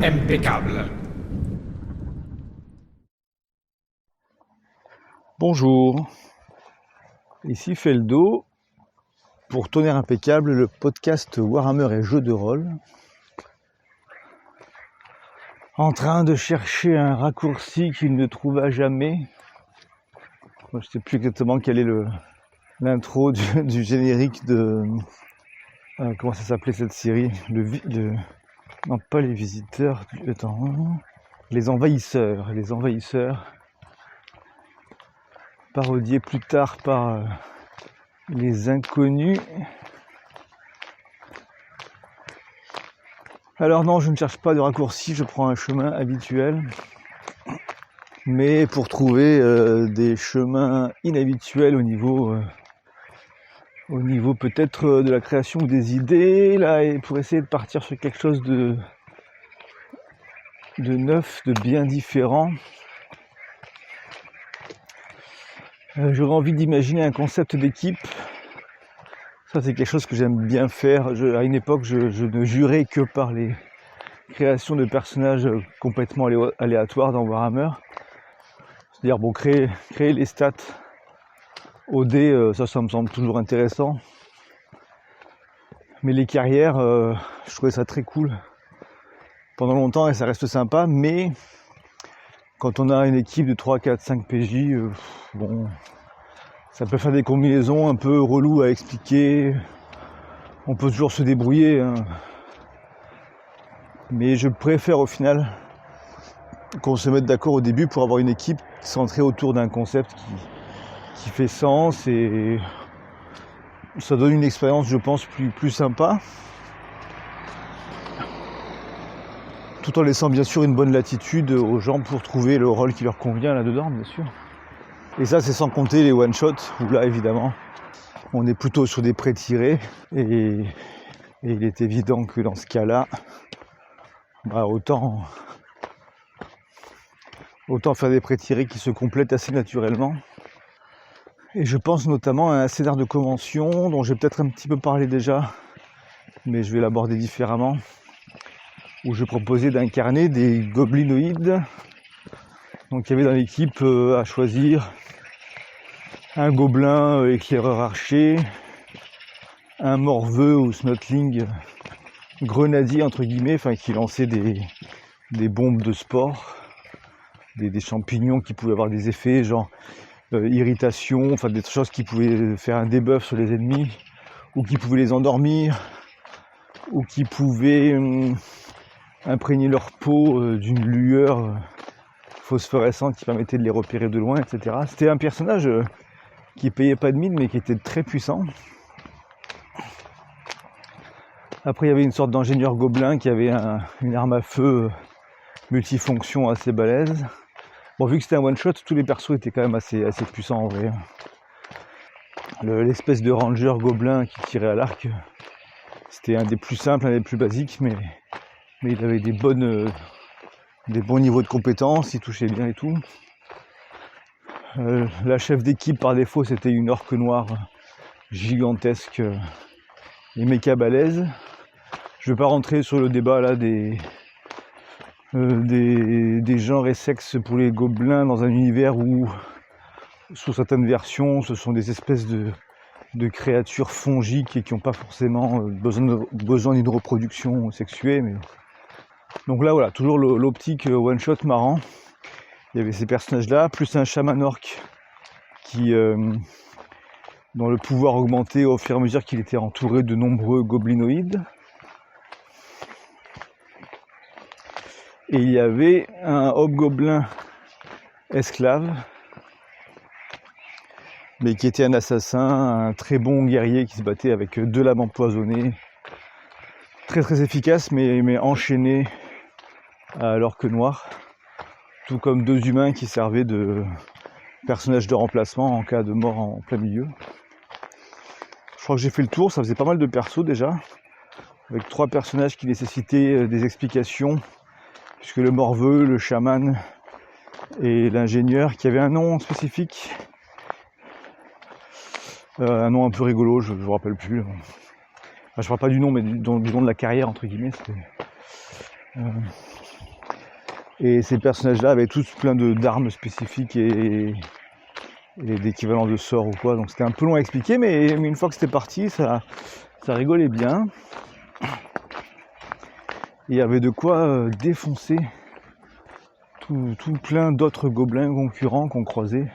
impeccable. Bonjour, ici Feldo pour Tonnerre Impeccable, le podcast Warhammer et jeux de rôle. En train de chercher un raccourci qu'il ne trouva jamais. Moi, je ne sais plus exactement quel est l'intro du générique de... comment ça s'appelait cette série non, pas les visiteurs, les envahisseurs. Les envahisseurs, parodiés plus tard par les inconnus. Alors non, je ne cherche pas de raccourci, je prends un chemin habituel. Mais pour trouver des chemins inhabituels au niveau peut-être de la création des idées, là, et pour essayer de partir sur quelque chose de neuf, de bien différent. J'aurais envie d'imaginer un concept d'équipe. Ça, c'est quelque chose que j'aime bien faire. À une époque, je ne jurais que par les créations de personnages complètement aléatoires dans Warhammer. C'est-à-dire, bon, créer les stats au dé, ça me semble toujours intéressant. Mais les carrières, je trouvais ça très cool. Pendant longtemps, et ça reste sympa, mais quand on a une équipe de 3, 4, 5 PJ, bon, ça peut faire des combinaisons un peu reloues à expliquer. On peut toujours se débrouiller, hein. Mais je préfère au final qu'on se mette d'accord au début pour avoir une équipe centrée autour d'un concept qui fait sens, et ça donne une expérience, je pense, plus sympa, tout en laissant bien sûr une bonne latitude aux gens pour trouver le rôle qui leur convient là-dedans, bien sûr. Et ça, c'est sans compter les one-shots, où là, évidemment, on est plutôt sur des pré-tirés, et il est évident que dans ce cas-là, autant faire des pré-tirés qui se complètent assez naturellement. Et je pense notamment à un scénario de convention dont j'ai peut-être un petit peu parlé déjà, mais je vais l'aborder différemment, où je proposais d'incarner des goblinoïdes. Donc il y avait dans l'équipe à choisir un gobelin éclaireur archer, un morveux ou snotling grenadier entre guillemets, enfin qui lançait des bombes de sport, des champignons qui pouvaient avoir des effets genre irritation, enfin des choses qui pouvaient faire un debuff sur les ennemis, ou qui pouvaient les endormir, ou qui pouvaient imprégner leur peau d'une lueur phosphorescente qui permettait de les repérer de loin, etc. C'était un personnage qui payait pas de mine mais qui était très puissant. Après il y avait une sorte d'ingénieur gobelin qui avait une arme à feu multifonction assez balèze. Bon, vu que c'était un one shot, tous les persos étaient quand même assez puissants en vrai. L'espèce de ranger gobelin qui tirait à l'arc, c'était un des plus simples, un des plus basiques, mais il avait des bons niveaux de compétences, il touchait bien et tout. La chef d'équipe par défaut, c'était une orque noire gigantesque et méca balèze. Je vais pas rentrer sur le débat là des genres et sexes pour les gobelins dans un univers où, sous certaines versions, ce sont des espèces de créatures fongiques et qui n'ont pas forcément besoin d'une reproduction sexuée. Mais... Donc là, voilà, toujours l'optique one-shot marrant. Il y avait ces personnages-là, plus un chaman orc dont le pouvoir augmentait au fur et à mesure qu'il était entouré de nombreux goblinoïdes. Et il y avait un hobgoblin esclave, mais qui était un assassin, un très bon guerrier qui se battait avec 2 lames empoisonnées, très très efficace, mais enchaîné à l'orque noir, tout comme 2 humains qui servaient de personnages de remplacement en cas de mort en plein milieu. Je crois que j'ai fait le tour, ça faisait pas mal de persos déjà, avec 3 personnages qui nécessitaient des explications, puisque le morveux, le chaman et l'ingénieur, qui avait un nom spécifique, un nom un peu rigolo, je ne me rappelle plus. Enfin, je parle pas du nom, mais du nom de la carrière, entre guillemets. Et ces personnages-là avaient tous plein d'armes spécifiques et d'équivalents de sorts ou quoi. Donc c'était un peu long à expliquer, mais une fois que c'était parti, ça rigolait bien. Et il y avait de quoi défoncer tout plein d'autres gobelins concurrents qu'on croisait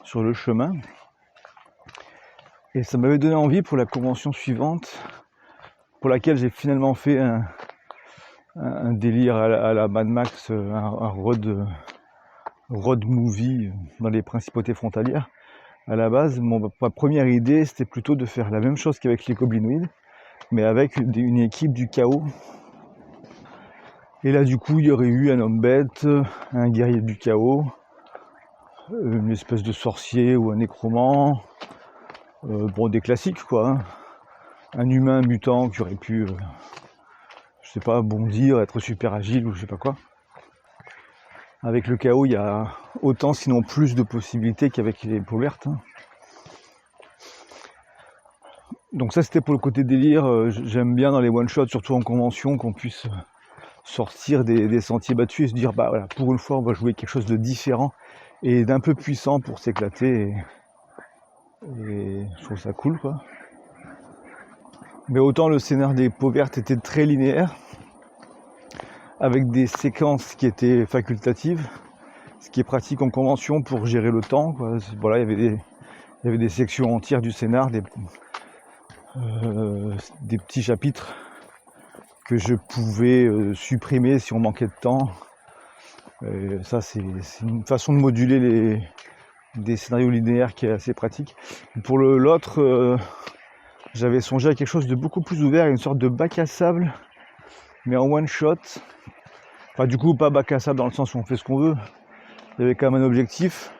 sur le chemin. Et ça m'avait donné envie pour la convention suivante, pour laquelle j'ai finalement fait un délire à la Mad Max, un road movie dans les principautés frontalières. À la base, ma première idée, c'était plutôt de faire la même chose qu'avec les goblinoïdes, mais avec une équipe du chaos. Et là, du coup, il y aurait eu un homme bête, un guerrier du chaos, une espèce de sorcier ou un nécromant, bon, des classiques, quoi. Hein. Un humain mutant qui aurait pu, je sais pas, bondir, être super agile ou je sais pas quoi. Avec le chaos, il y a autant, sinon plus de possibilités qu'avec les peaux vertes. Hein. Donc ça, c'était pour le côté délire. J'aime bien dans les one-shots, surtout en convention, qu'on puisse sortir des sentiers battus et se dire, bah voilà, pour une fois, on va jouer quelque chose de différent et d'un peu puissant pour s'éclater. Et je trouve ça cool, quoi. Mais autant le scénar des peaux vertes était très linéaire, avec des séquences qui étaient facultatives, ce qui est pratique en convention pour gérer le temps, quoi. Voilà, il y avait des sections entières du scénar, des petits chapitres que je pouvais supprimer si on manquait de temps. Ça, c'est une façon de moduler des scénarios linéaires qui est assez pratique. Pour l'autre, j'avais songé à quelque chose de beaucoup plus ouvert, une sorte de bac à sable, mais en one shot. Enfin, du coup, pas bac à sable dans le sens où on fait ce qu'on veut. Il y avait quand même un objectif,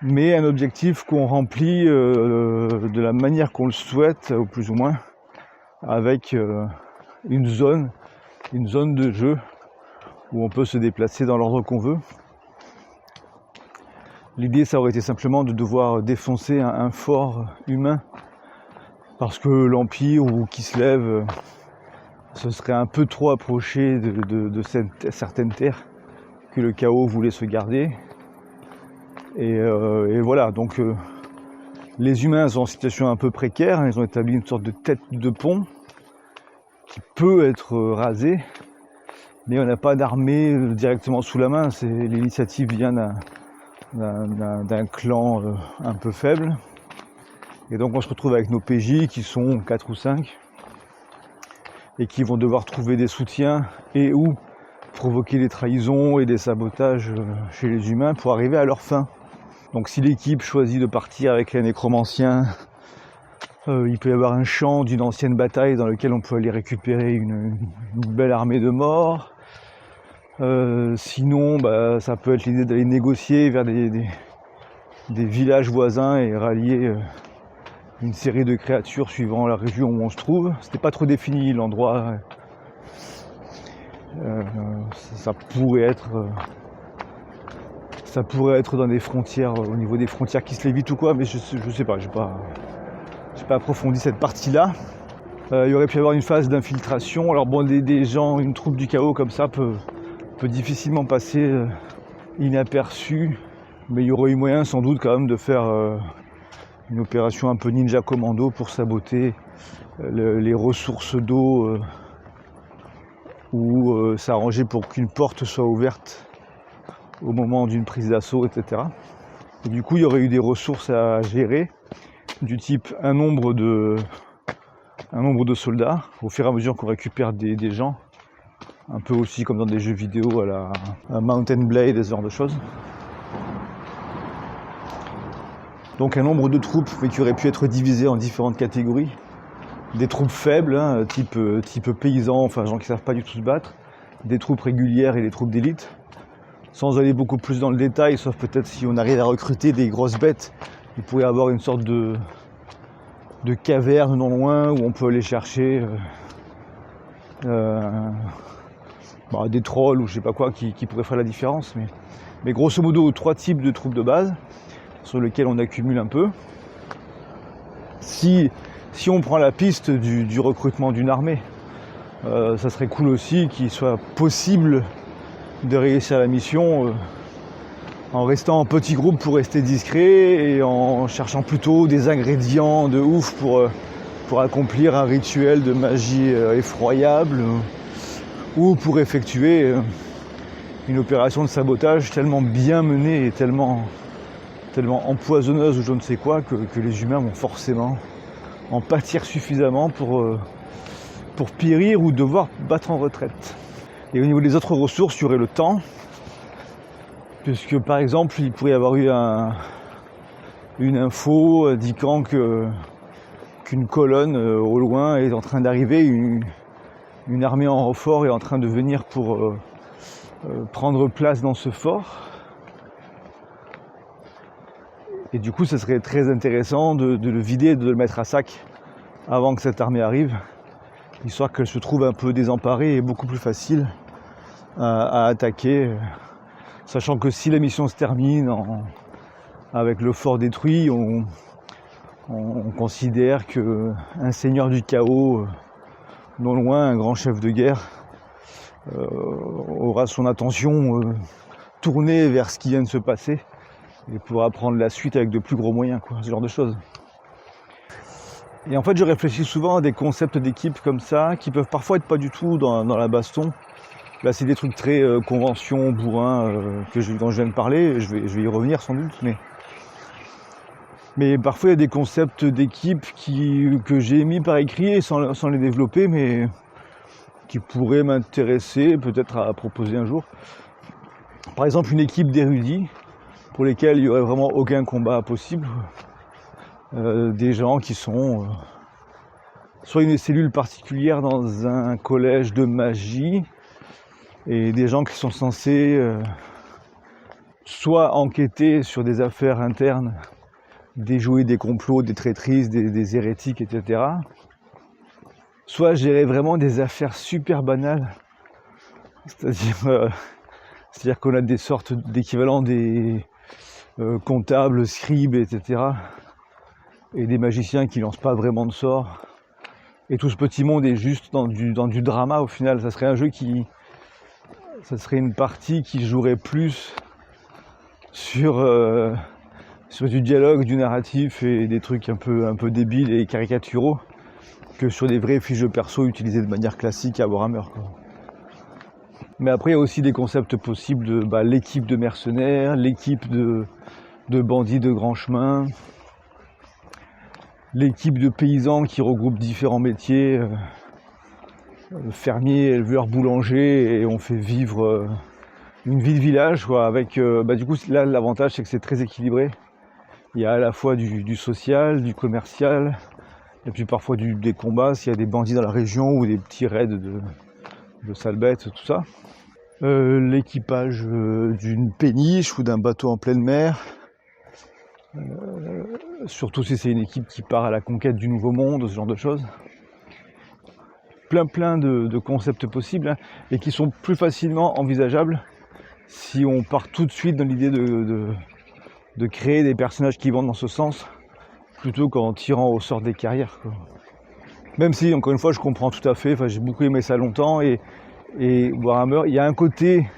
mais un objectif qu'on remplit de la manière qu'on le souhaite, ou plus ou moins, avec une zone de jeu où on peut se déplacer dans l'ordre qu'on veut. L'idée, ça aurait été simplement de devoir défoncer un fort humain parce que l'Empire ou qui se lève se serait un peu trop approché de certaines terres que le chaos voulait se garder. Et voilà, donc les humains sont en situation un peu précaire, hein, ils ont établi une sorte de tête de pont qui peut être rasée, mais on n'a pas d'armée directement sous la main. L'initiative vient d'un clan un peu faible, et donc on se retrouve avec nos PJ qui sont 4 ou 5 et qui vont devoir trouver des soutiens et ou provoquer des trahisons et des sabotages chez les humains pour arriver à leur fin. Donc si l'équipe choisit de partir avec les nécromanciens, il peut y avoir un champ d'une ancienne bataille dans lequel on peut aller récupérer une belle armée de morts. Sinon, bah, ça peut être l'idée d'aller négocier vers des villages voisins et rallier une série de créatures suivant la région où on se trouve. C'était pas trop défini l'endroit. Ça pourrait être dans des frontières, au niveau des frontières qui se lévitent ou quoi, mais je sais pas, j'ai pas approfondi cette partie-là. Il y aurait pu y avoir une phase d'infiltration. Alors bon, des gens, une troupe du chaos comme ça peut difficilement passer inaperçu, mais il y aurait eu moyen sans doute quand même de faire une opération un peu ninja commando pour saboter les ressources d'eau ou s'arranger pour qu'une porte soit ouverte au moment d'une prise d'assaut, etc. Et du coup, il y aurait eu des ressources à gérer, du type un nombre de soldats, au fur et à mesure qu'on récupère des gens, un peu aussi comme dans des jeux vidéo à Mountain Blade, ce genre de choses. Donc un nombre de troupes, mais qui aurait pu être divisé en différentes catégories. Des troupes faibles, hein, type paysans, enfin gens qui ne savent pas du tout se battre, des troupes régulières et des troupes d'élite. Sans aller beaucoup plus dans le détail, sauf peut-être si on arrive à recruter des grosses bêtes, il pourrait y avoir une sorte de caverne non loin où on peut aller chercher des trolls ou je sais pas quoi qui pourraient faire la différence. Mais grosso modo, 3 types de troupes de base sur lesquelles on accumule un peu. Si on prend la piste du recrutement d'une armée, ça serait cool aussi qu'il soit possible de réussir la mission en restant en petit groupe pour rester discret et en cherchant plutôt des ingrédients de ouf pour accomplir un rituel de magie effroyable ou pour effectuer une opération de sabotage tellement bien menée et tellement empoisonneuse ou je ne sais quoi que les humains vont forcément en pâtir suffisamment pour périr ou devoir battre en retraite. Et au niveau des autres ressources, il y aurait le temps, puisque par exemple il pourrait y avoir eu une info indiquant qu'une colonne au loin est en train d'arriver, une armée en renfort est en train de venir pour prendre place dans ce fort. Et du coup, ce serait très intéressant de le vider et de le mettre à sac avant que cette armée arrive, histoire qu'elle se trouve un peu désemparée et beaucoup plus facile à attaquer, sachant que si la mission se termine avec le fort détruit, on considère qu'un seigneur du chaos, non loin, un grand chef de guerre, aura son attention tournée vers ce qui vient de se passer et pourra prendre la suite avec de plus gros moyens, quoi, ce genre de choses. Et en fait, je réfléchis souvent à des concepts d'équipe comme ça, qui peuvent parfois être pas du tout dans la baston. Là, c'est des trucs très convention, bourrin, dont je viens de parler, je vais y revenir sans doute, mais parfois il y a des concepts d'équipe que j'ai mis par écrit sans les développer, mais qui pourraient m'intéresser peut-être à proposer un jour. Par exemple, une équipe d'érudits pour lesquels il n'y aurait vraiment aucun combat possible. Des gens qui sont soit une cellule particulière dans un collège de magie, et des gens qui sont censés soit enquêter sur des affaires internes, déjouer des complots, des traîtrises, des hérétiques, etc. Soit gérer vraiment des affaires super banales, c'est-à-dire qu'on a des sortes d'équivalents des comptables, scribes, etc. et des magiciens qui lancent pas vraiment de sorts. Et tout ce petit monde est juste dans du drama au final. Ça serait un jeu ça serait une partie qui jouerait plus sur du dialogue, du narratif et des trucs un peu débiles et caricaturaux que sur des vraies fiches de perso utilisées de manière classique à Warhammer, quoi. Mais après, il y a aussi des concepts possibles de l'équipe de mercenaires, l'équipe de bandits de grand chemin, l'équipe de paysans qui regroupe différents métiers, fermiers, éleveurs, boulangers, et on fait vivre une vie de village, quoi, avec du coup là l'avantage c'est que c'est très équilibré. Il y a à la fois du social, du commercial, et puis parfois des combats s'il y a des bandits dans la région ou des petits raids de sales bêtes, tout ça. L'équipage d'une péniche ou d'un bateau en pleine mer, surtout si c'est une équipe qui part à la conquête du nouveau monde, ce genre de choses. Plein de concepts possibles, hein, et qui sont plus facilement envisageables si on part tout de suite dans l'idée de créer des personnages qui vont dans ce sens, plutôt qu'en tirant au sort des carrières, quoi. Même si, encore une fois, je comprends tout à fait, j'ai beaucoup aimé ça longtemps, et Warhammer, il y a un côté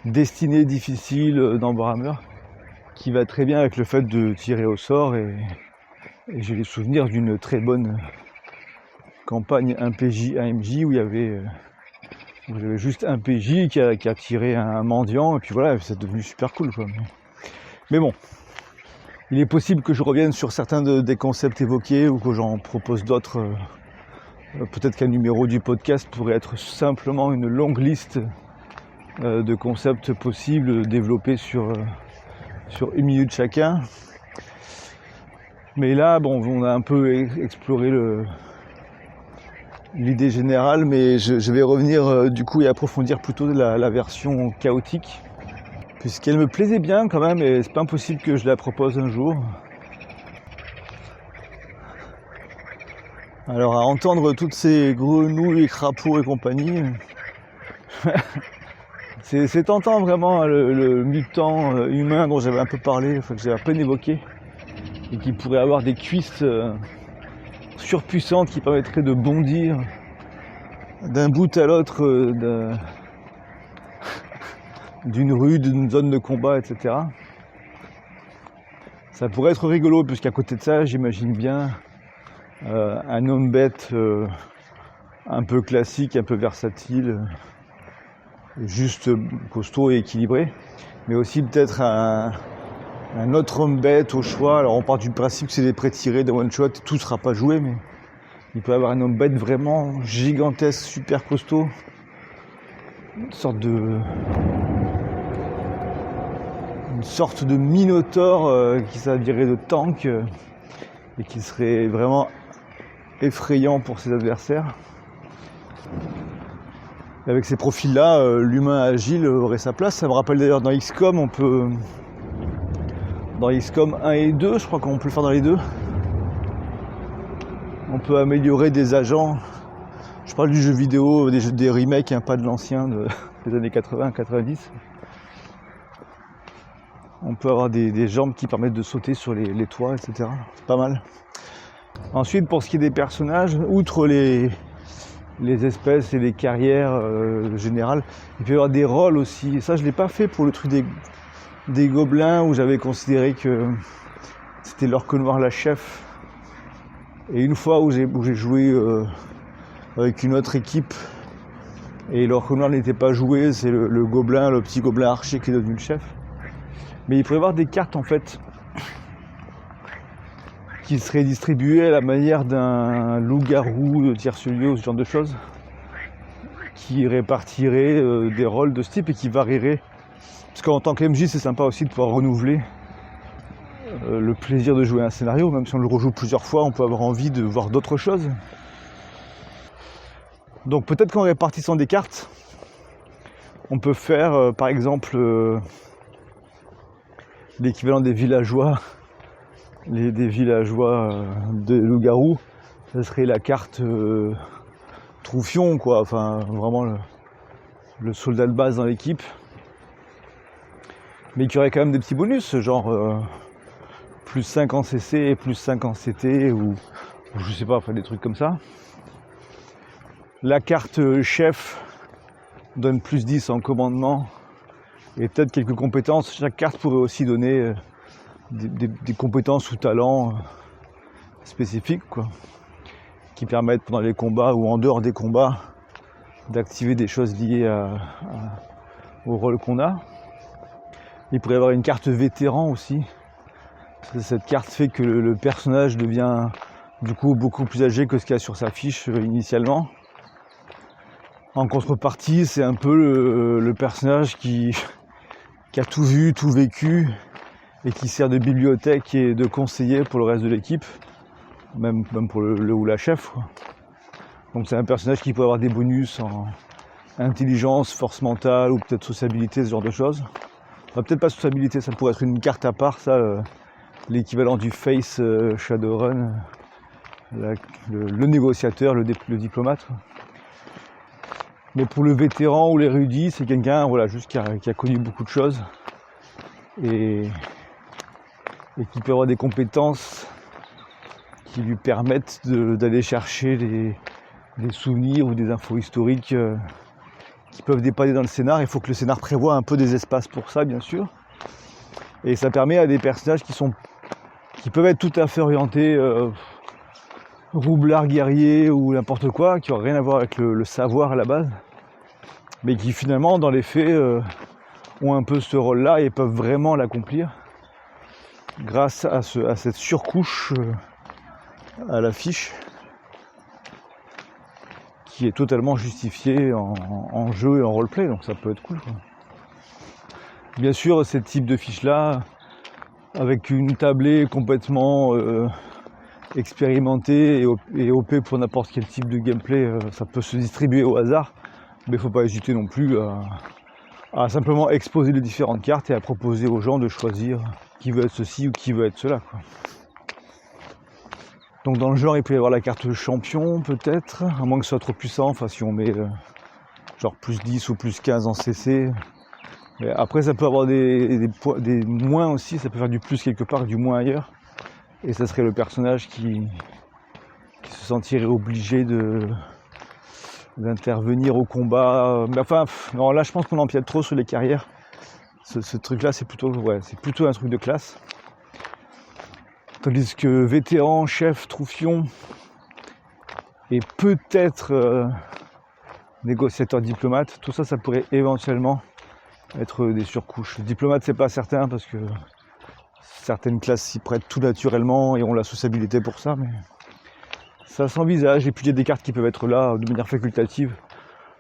destiné difficile dans Warhammer qui va très bien avec le fait de tirer au sort, et j'ai les souvenirs d'une très bonne campagne 1 PJ, 1 MJ où il y avait juste un PJ qui a tiré un mendiant, et puis voilà, c'est devenu super cool, quoi. Mais bon, il est possible que je revienne sur certains des concepts évoqués ou que j'en propose d'autres. Peut-être qu'un numéro du podcast pourrait être simplement une longue liste de concepts possibles développés sur 1 minute chacun. Mais là, bon, on a un peu exploré l'idée générale, mais je vais revenir du coup et approfondir plutôt la version chaotique, puisqu'elle me plaisait bien quand même, et c'est pas impossible que je la propose un jour. Alors à entendre toutes ces grenouilles, crapauds et compagnie, c'est tentant vraiment, le mutant humain dont j'avais un peu parlé, que j'ai à peine évoqué, et qui pourrait avoir des cuisses surpuissantes qui permettraient de bondir d'un bout à l'autre d'une rue, d'une zone de combat, etc. Ça pourrait être rigolo, puisqu'à côté de ça, j'imagine bien un home bet un peu classique, un peu versatile, juste costaud et équilibré, mais aussi peut-être un autre home bet au choix. Alors on part du principe que c'est des prêts tirés de one shot, tout ne sera pas joué, mais il peut y avoir un home bet vraiment gigantesque, super costaud, une sorte de minotaure qui servirait de tank et qui serait vraiment effrayant pour ses adversaires. Et avec ces profils-là, l'humain agile aurait sa place. Ça me rappelle d'ailleurs dans XCOM, dans XCOM 1 et 2, je crois qu'on peut le faire dans les deux. On peut améliorer des agents. Je parle du jeu vidéo, des remakes, pas de l'ancien des années 80-90. On peut avoir des jambes qui permettent de sauter sur les toits, etc. C'est pas mal. Ensuite, pour ce qui est des personnages, outre les espèces et les carrières générales, il peut y avoir des rôles aussi. Et ça, je ne l'ai pas fait pour le truc des gobelins, où j'avais considéré que c'était l'orque noir la chef. Et une fois où j'ai joué avec une autre équipe, et l'orque noir n'était pas joué, c'est le gobelin, le petit gobelin archer qui est devenu le chef. Mais il pourrait y avoir des cartes en fait qui seraient distribuées à la manière d'un loup-garou de tierce-lieu ou ce genre de choses, qui répartirait des rôles de ce type et qui varierait. Parce qu'en tant qu'MJ, c'est sympa aussi de pouvoir renouveler le plaisir de jouer un scénario. Même si on le rejoue plusieurs fois, on peut avoir envie de voir d'autres choses. Donc peut-être qu'en répartissant des cartes, on peut faire par exemple l'équivalent des villageois, des villageois de loup-garou. Ça serait la carte Troufion, quoi. Enfin, vraiment le soldat de base dans l'équipe. Mais qui aurait quand même des petits bonus, genre plus 5 en CC et plus 5 en CT, ou je sais pas, enfin des trucs comme ça. La carte chef donne plus 10 en commandement et peut-être quelques compétences. Chaque carte pourrait aussi donner des compétences ou talents spécifiques, quoi, qui permettent pendant les combats ou en dehors des combats d'activer des choses liées au rôle qu'on a. Il pourrait y avoir une carte vétéran aussi. Cette carte fait que le personnage devient du coup beaucoup plus âgé que ce qu'il y a sur sa fiche initialement. En contrepartie, c'est un peu le personnage qui a tout vu, tout vécu et qui sert de bibliothèque et de conseiller pour le reste de l'équipe, même pour le ou la chef, quoi. Donc c'est un personnage qui peut avoir des bonus en intelligence, force mentale ou peut-être sociabilité, ce genre de choses. Enfin, peut-être pas sociabilité, ça pourrait être une carte à part, ça, l'équivalent du face Shadowrun, le négociateur, le diplomate. Mais pour le vétéran ou l'érudit, c'est quelqu'un, voilà, juste qui a connu beaucoup de choses et qui peut avoir des compétences qui lui permettent d'aller chercher des souvenirs ou des infos historiques qui peuvent dépanner dans le scénar. Il faut que le scénar prévoie un peu des espaces pour ça, bien sûr. Et ça permet à des personnages qui peuvent être tout à fait orientés roublard guerrier ou n'importe quoi, qui n'ont rien à voir avec le savoir à la base, mais qui finalement dans les faits ont un peu ce rôle-là et peuvent vraiment l'accomplir grâce à cette surcouche à la fiche qui est totalement justifiée en jeu et en roleplay, donc ça peut être cool, quoi. Bien sûr, ce type de fiche-là, avec une tablée complètement expérimenté et OP pour n'importe quel type de gameplay, ça peut se distribuer au hasard, mais il ne faut pas hésiter non plus à simplement exposer les différentes cartes et à proposer aux gens de choisir qui veut être ceci ou qui veut être cela, quoi. Donc dans le genre, il peut y avoir la carte champion peut-être, à moins que ce soit trop puissant, enfin si on met genre plus 10 ou plus 15 en CC. Mais après ça peut avoir des moins aussi, ça peut faire du plus quelque part, du moins ailleurs. Et ça serait le personnage qui se sentirait obligé d'intervenir au combat. Mais enfin, non, là je pense qu'on empiète trop sur les carrières. Ce truc-là, c'est plutôt un truc de classe. Tandis que vétéran, chef, troufion et peut-être négociateur, diplomate, tout ça, ça pourrait éventuellement être des surcouches. Diplomate, c'est pas certain parce que certaines classes s'y prêtent tout naturellement et ont la sociabilité pour ça, mais ça s'envisage. Et puis il y a des cartes qui peuvent être là de manière facultative,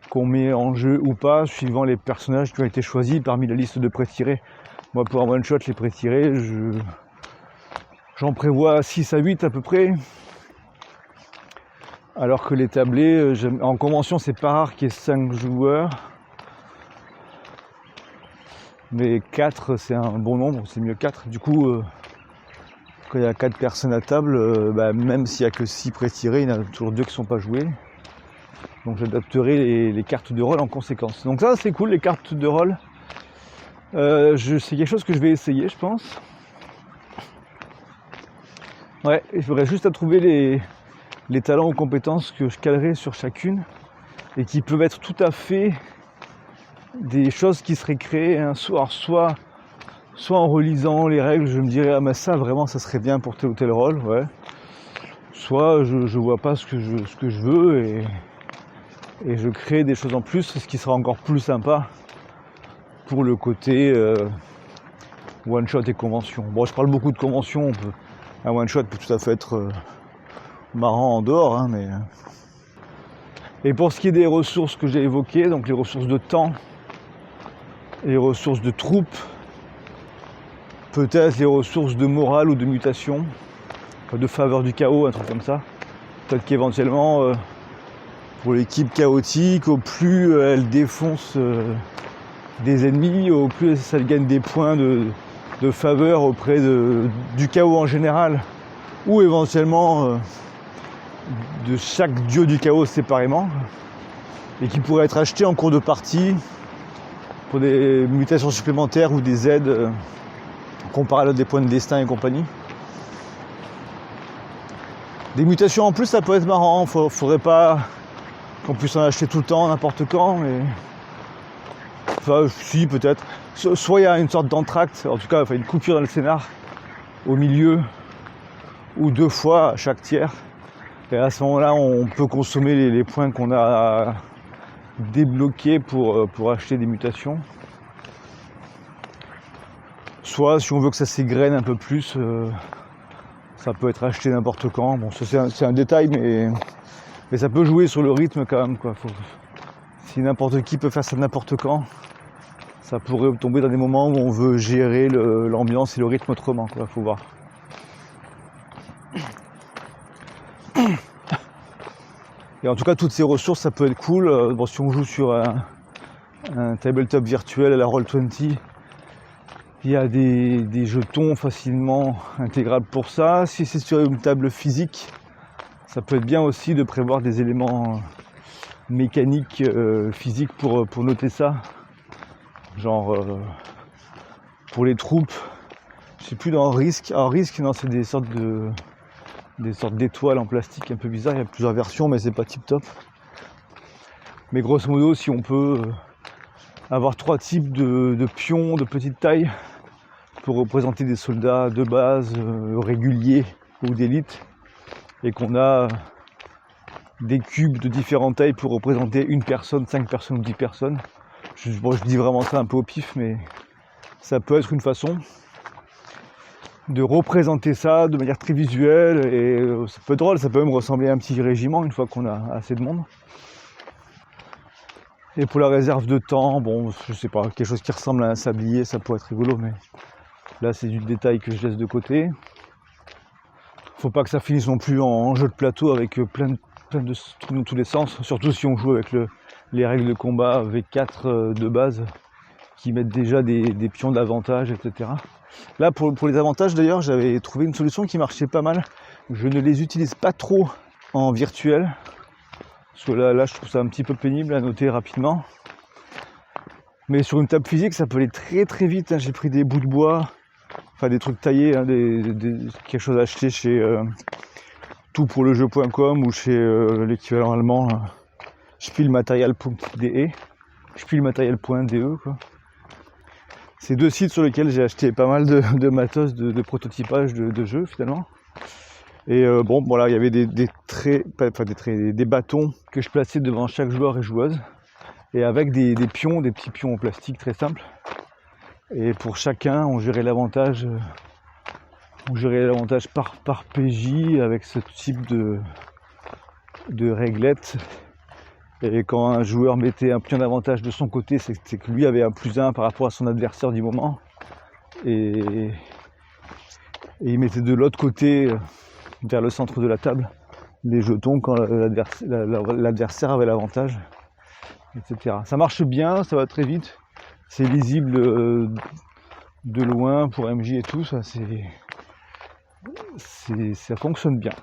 qu'on met en jeu ou pas, suivant les personnages qui ont été choisis parmi la liste de prêts-tirés. Moi, pour un one-shot, les prêts-tirés, j'en prévois 6 à 8 à peu près. Alors que les tablés, en convention, c'est pas rare qu'il y ait 5 joueurs. Mais 4, c'est un bon nombre, c'est mieux 4. Du coup, quand il y a 4 personnes à table, même s'il n'y a que 6 prêts-tirés, il y en a toujours 2 qui ne sont pas joués. Donc j'adapterai les cartes de rôle en conséquence. Donc ça, c'est cool, les cartes de rôle. C'est quelque chose que je vais essayer, je pense. Ouais, il faudrait juste à trouver les talents ou compétences que je calerai sur chacune et qui peuvent être tout à fait des choses qui seraient créées, hein, soit en relisant les règles, je me dirais ah mais ça vraiment ça serait bien pour tel ou tel rôle, ouais. Soit je vois pas ce que je veux et je crée des choses en plus, ce qui sera encore plus sympa pour le côté one shot et convention. Bon, je parle beaucoup de convention, un one shot peut tout à fait être marrant en dehors, hein, mais. Et pour ce qui est des ressources que j'ai évoquées, donc les ressources de temps, les ressources de troupes, peut-être les ressources de morale ou de mutation, de faveur du chaos, un truc comme ça. Peut-être qu'éventuellement, pour l'équipe chaotique, au plus elle défonce des ennemis, au plus elle gagne des points de faveur auprès du chaos en général, ou éventuellement de chaque dieu du chaos séparément, et qui pourrait être acheté en cours de partie pour des mutations supplémentaires ou des aides comparées à des points de destin et compagnie. Des mutations en plus, ça peut être marrant, faudrait pas qu'on puisse en acheter tout le temps, n'importe quand, mais enfin si peut-être. Soit il y a une sorte d'entracte, en tout cas une coupure dans le scénar au milieu, ou 2 fois à chaque tiers. Et à ce moment-là, on peut consommer les points qu'on a débloqués pour acheter des mutations. Soit, si on veut que ça s'égrène un peu plus, ça peut être acheté n'importe quand. Bon, ça c'est un détail, mais ça peut jouer sur le rythme quand même, quoi. Si n'importe qui peut faire ça n'importe quand, ça pourrait tomber dans des moments où on veut gérer l'ambiance et le rythme autrement, quoi. Faut voir. Et en tout cas, toutes ces ressources, ça peut être cool. Bon, si on joue sur un tabletop virtuel à la Roll20, il y a des jetons facilement intégrables pour ça. Si c'est sur une table physique, ça peut être bien aussi de prévoir des éléments mécaniques, physiques pour noter ça. Genre, pour les troupes, je sais plus dans Risk. Alors Risk, non, c'est des sortes d'étoiles en plastique un peu bizarres. Il y a plusieurs versions, mais c'est pas tip top. Mais grosso modo, si on peut avoir 3 types de pions de petite taille pour représenter des soldats de base, réguliers ou d'élite, et qu'on a des cubes de différentes tailles pour représenter une personne, 5 personnes ou 10 personnes. Je dis vraiment ça un peu au pif, mais ça peut être une façon de représenter ça de manière très visuelle, et ça peut être drôle, ça peut même ressembler à un petit régiment une fois qu'on a assez de monde. Et pour la réserve de temps, bon, je sais pas, quelque chose qui ressemble à un sablier, ça pourrait être rigolo, mais là c'est du détail que je laisse de côté. Faut pas que ça finisse non plus en jeu de plateau avec plein de trucs dans tous les sens, surtout si on joue avec les règles de combat V4 de base, qui mettent déjà des pions d'avantage, etc. Là, pour les avantages d'ailleurs, j'avais trouvé une solution qui marchait pas mal. Je ne les utilise pas trop en virtuel, parce que là je trouve ça un petit peu pénible à noter rapidement. Mais sur une table physique, ça peut aller très très vite, hein. J'ai pris des bouts de bois, enfin des trucs taillés, hein, quelque chose acheté chez toutpourlejeu.com ou chez l'équivalent allemand, spielmaterial.de, spielmaterial.de quoi. C'est 2 sites sur lesquels j'ai acheté pas mal de matos de prototypage de jeux finalement. Et bon, voilà, il y avait des bâtons que je plaçais devant chaque joueur et joueuse, et avec des pions, des petits pions en plastique très simples. Et pour chacun, on gérait l'avantage par PJ avec ce type de réglette. Et quand un joueur mettait un pion d'avantage de son côté, c'est que lui avait un +1 par rapport à son adversaire du moment. Et il mettait de l'autre côté, vers le centre de la table, les jetons quand l'adversaire avait l'avantage, etc. Ça marche bien, ça va très vite. C'est lisible de loin pour MJ et tout, ça fonctionne bien.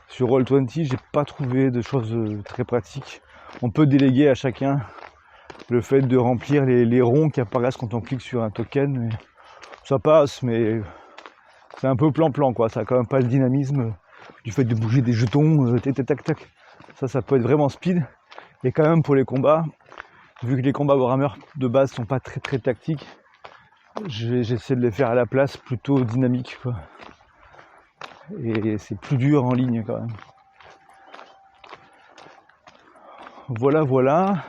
Sur Roll20, j'ai pas trouvé de choses très pratiques. On peut déléguer à chacun le fait de remplir les ronds qui apparaissent quand on clique sur un token. Mais ça passe, mais c'est un peu plan-plan, quoi. Ça a quand même pas le dynamisme du fait de bouger des jetons, tac. Ça peut être vraiment speed. Et quand même pour les combats, vu que les combats Warhammer de base sont pas très tactiques, j'essaie de les faire à la place plutôt dynamiques, quoi. Et c'est plus dur en ligne quand même. Voilà.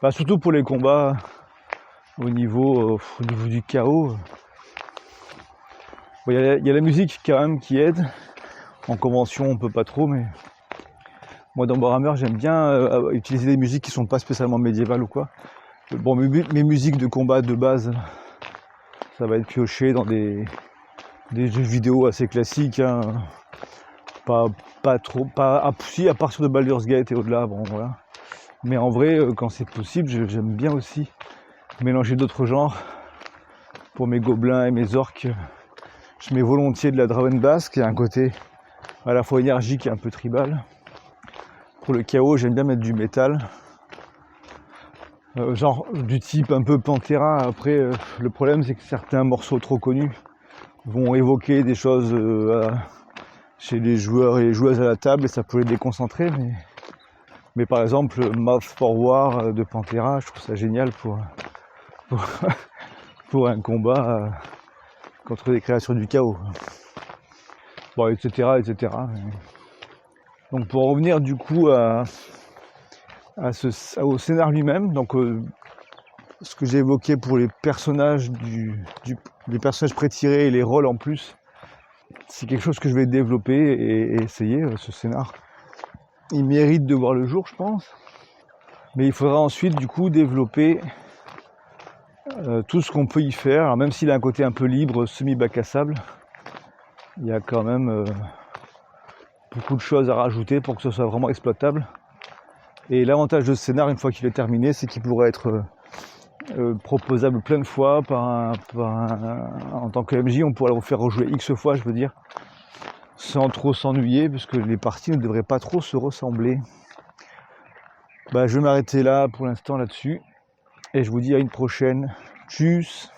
Bah, surtout pour les combats au niveau du chaos. Bon, y a la musique quand même qui aide. En convention on peut pas trop, mais moi dans Warhammer j'aime bien utiliser des musiques qui sont pas spécialement médiévales ou quoi. Bon, mes musiques de combat de base, ça va être pioché dans des jeux vidéo assez classiques, hein. Pas trop, si, à partir de Baldur's Gate et au-delà, bon voilà. Mais en vrai, quand c'est possible, j'aime bien aussi mélanger d'autres genres. Pour mes gobelins et mes orques, je mets volontiers de la drum and bass, qui a un côté à la fois énergique et un peu tribal. Pour le chaos, j'aime bien mettre du métal, genre du type un peu Pantera. Après, le problème c'est que certains morceaux trop connus vont évoquer des choses chez les joueurs et les joueuses à la table, et ça peut les déconcentrer, mais par exemple Mouth for War de Pantera, je trouve ça génial pour un combat contre des créatures du chaos, bon, etc. Donc pour revenir du coup au scénar lui-même, donc ce que j'ai évoqué pour les personnages les personnages pré-tirés et les rôles en plus, c'est quelque chose que je vais développer et essayer. Ce scénar, il mérite de voir le jour, je pense, mais il faudra ensuite du coup développer tout ce qu'on peut y faire. Alors, même s'il a un côté un peu libre, semi-bac à sable, il y a quand même beaucoup de choses à rajouter pour que ce soit vraiment exploitable. Et l'avantage de ce scénar, une fois qu'il est terminé, c'est qu'il pourrait être proposable plein de fois en tant que MJ. On pourrait le faire rejouer X fois, je veux dire, sans trop s'ennuyer, puisque les parties ne devraient pas trop se ressembler. Bah, je vais m'arrêter là pour l'instant là-dessus, et je vous dis à une prochaine. Tchuss.